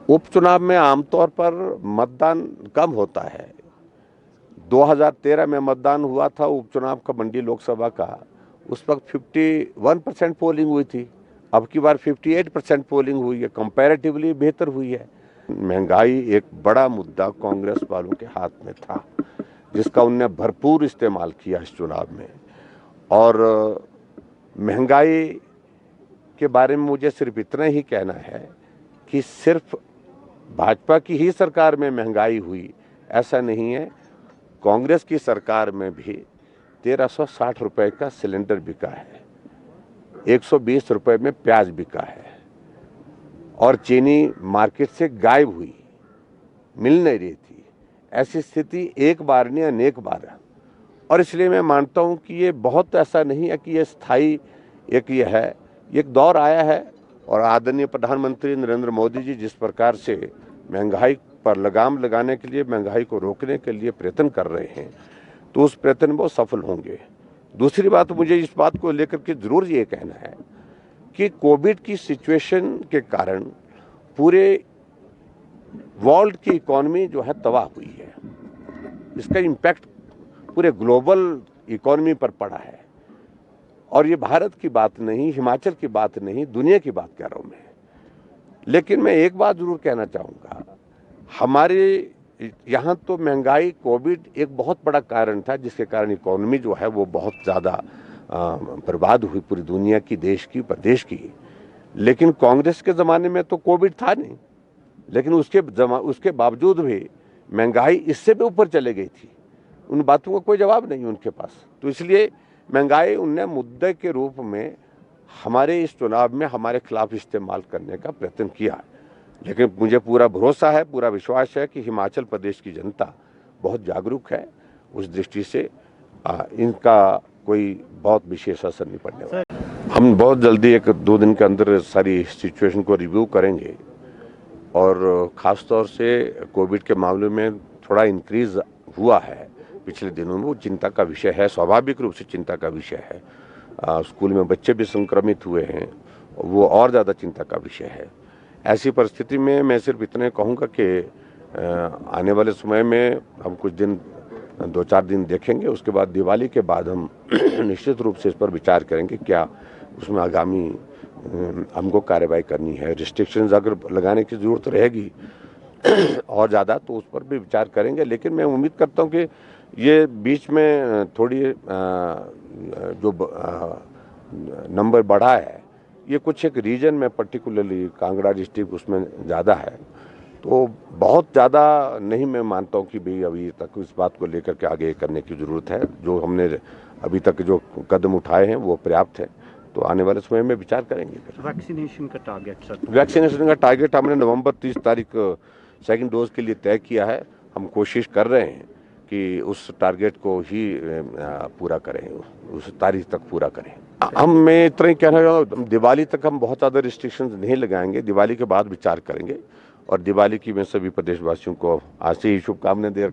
उपचुनाव में आमतौर पर मतदान कम होता है। 2013 में मतदान हुआ था उपचुनाव का मंडी लोकसभा का, उस वक्त 51% पोलिंग हुई थी। अब की बार 58% पोलिंग हुई है, कंपैरेटिवली बेहतर हुई है। महंगाई एक बड़ा मुद्दा कांग्रेस वालों के हाथ में था, जिसका उनने भरपूर इस्तेमाल किया इस चुनाव में। और महंगाई के बारे में मुझे सिर्फ इतना ही कहना है कि सिर्फ भाजपा की ही सरकार में महंगाई हुई ऐसा नहीं है। कांग्रेस की सरकार में भी 1360 रुपए का सिलेंडर बिका है, 120 रुपए में प्याज बिका है, और चीनी मार्केट से गायब हुई, मिल नहीं रही थी। ऐसी स्थिति एक बार नहीं अनेक बार है। और इसलिए मैं मानता हूं कि ये बहुत ऐसा नहीं है कि ये स्थायी एक ये है, एक दौर आया है। और आदरणीय प्रधानमंत्री नरेंद्र मोदी जी जिस प्रकार से महंगाई पर लगाम लगाने के लिए, महंगाई को रोकने के लिए प्रयत्न कर रहे हैं, तो उस प्रयत्न में वो सफल होंगे। दूसरी बात, मुझे इस बात को लेकर के जरूर ये कहना है कि कोविड की सिचुएशन के कारण पूरे वर्ल्ड की इकोनॉमी जो है तबाह हुई है। इसका इम्पैक्ट पूरे ग्लोबल इकोनॉमी पर पड़ा है। और ये भारत की बात नहीं, हिमाचल की बात नहीं, दुनिया की बात कह रहा हूं मैं। लेकिन मैं एक बात जरूर कहना चाहूंगा, हमारे यहाँ तो महंगाई, कोविड एक बहुत बड़ा कारण था, जिसके कारण इकोनॉमी जो है वो बहुत ज़्यादा बर्बाद हुई, पूरी दुनिया की, देश की, प्रदेश की। लेकिन कांग्रेस के ज़माने में तो कोविड था नहीं, लेकिन उसके बावजूद भी महंगाई इससे भी ऊपर चले गई थी। उन बातों का कोई जवाब नहीं उनके पास। तो इसलिए महंगाई उनने मुद्दे के रूप में हमारे इस चुनाव में हमारे खिलाफ इस्तेमाल करने का प्रयत्न किया। लेकिन मुझे पूरा भरोसा है, पूरा विश्वास है कि हिमाचल प्रदेश की जनता बहुत जागरूक है। उस दृष्टि से इनका कोई बहुत विशेष असर नहीं पड़ने वाला। हम बहुत जल्दी 1-2 दिन के अंदर सारी सिचुएशन को रिव्यू करेंगे, और ख़ास तौर से कोविड के मामले में थोड़ा इंक्रीज हुआ है पिछले दिनों में, वो चिंता का विषय है, स्वाभाविक रूप से चिंता का विषय है। स्कूल में बच्चे भी संक्रमित हुए हैं, वो और ज़्यादा चिंता का विषय है। ऐसी परिस्थिति में मैं सिर्फ इतने कहूँगा कि आने वाले समय में हम कुछ दिन, 2-4 दिन देखेंगे, उसके बाद दिवाली के बाद हम निश्चित रूप से इस पर विचार करेंगे क्या उसमें आगामी हमको कार्रवाई करनी है। रिस्ट्रिक्शंस अगर लगाने की ज़रूरत रहेगी और ज़्यादा, तो उस पर भी विचार करेंगे। लेकिन मैं उम्मीद करता हूँ कि ये बीच में थोड़ी जो नंबर बढ़ा है, ये कुछ एक रीजन में, पर्टिकुलरली कांगड़ा डिस्ट्रिक्ट, उसमें ज़्यादा है। तो बहुत ज़्यादा नहीं मैं मानता हूँ कि भाई अभी तक इस बात को लेकर के आगे करने की ज़रूरत है। जो हमने अभी तक जो कदम उठाए हैं वो पर्याप्त है। तो आने वाले समय में विचार करेंगे। वैक्सीनेशन का टारगेट सर? वैक्सीनेशन का टारगेट हमने नवंबर 30 तारीख सेकंड डोज के लिए तय किया है। हम कोशिश कर रहे हैं कि उस टारगेट को ही पूरा करें, उस तारीख तक पूरा करें। मैं इतना ही कहना चाहूँगा, दिवाली तक हम बहुत ज़्यादा रिस्ट्रिक्शंस नहीं लगाएंगे, दिवाली के बाद विचार करेंगे। और दिवाली की मैं सभी प्रदेशवासियों को आज से ही शुभकामनाएं दे